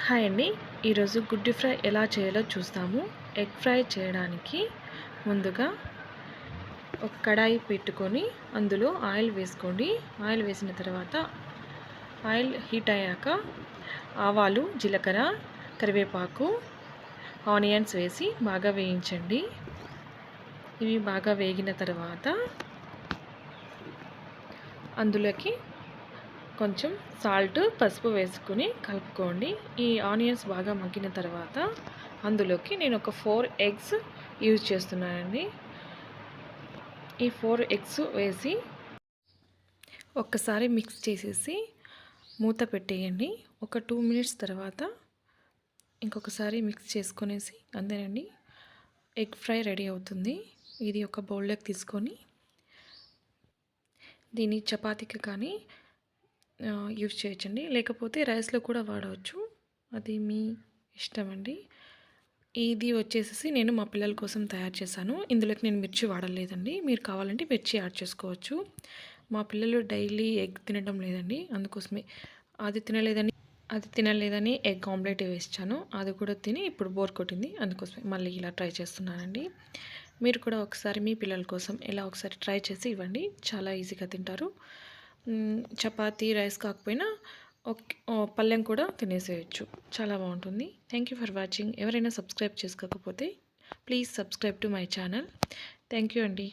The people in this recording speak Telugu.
హాయ్ అండి. ఈరోజు గుడ్డు ఫ్రై ఎలా చేయాలో చూస్తాము. ఎగ్ ఫ్రై చేయడానికి ముందుగా ఒక కడాయి పెట్టుకొని అందులో ఆయిల్ వేసుకోండి. ఆయిల్ వేసిన తర్వాత ఆయిల్ హీట్ అయ్యాక ఆవాలు, జీలకర్ర, కరివేపాకు, ఆనియన్స్ వేసి బాగా వేయించండి. ఇవి బాగా వేగిన తర్వాత అందులోకి కొంచెం సాల్ట్, పసుపు వేసుకుని కలుపుకోండి. ఈ ఆనియన్స్ బాగా మగ్గిన తర్వాత అందులోకి నేను ఒక 4 ఎగ్స్ యూజ్ చేస్తున్నానండి. ఈ 4 ఎగ్స్ వేసి ఒక్కసారి మిక్స్ చేసేసి మూత పెట్టేయండి. ఒక 2 మినిట్స్ తర్వాత ఇంకొకసారి మిక్స్ చేసుకునేసి అంతేనండి, ఎగ్ ఫ్రై రెడీ అవుతుంది. ఇది ఒక బౌల్లోకి తీసుకొని దీన్ని చపాతీకి కానీ యూజ్ చేయొచ్చండి, లేకపోతే రైస్లో కూడా వాడవచ్చు. అది మీ ఇష్టం అండి. ఇది వచ్చేసి నేను మా పిల్లల కోసం తయారు చేశాను. ఇందులోకి నేను మిర్చి వాడలేదండి. మీరు కావాలంటే మిర్చి యాడ్ చేసుకోవచ్చు. మా పిల్లలు డైలీ ఎగ్ తినడం లేదండి, అందుకోసమే అది తినలేదని ఎగ్ ఆమ్లెట్ వేసాను. అది కూడా తిని ఇప్పుడు బోర్ కొట్టింది, అందుకోసమే మళ్ళీ ఇలా ట్రై చేస్తున్నానండి. మీరు కూడా ఒకసారి మీ పిల్లల కోసం ఇలా ఒకసారి ట్రై చేసి ఇవ్వండి. చాలా ఈజీగా తింటారు. చపాతీ, రైస్ కాకపోయినా పళ్ళెం కూడా తినేసేయచ్చు. చాలా బాగుంటుంది. Thank you for watching. ఎవరైనా సబ్స్క్రైబ్ చేసుకోకపోతే please subscribe to my channel. Thank you అండి.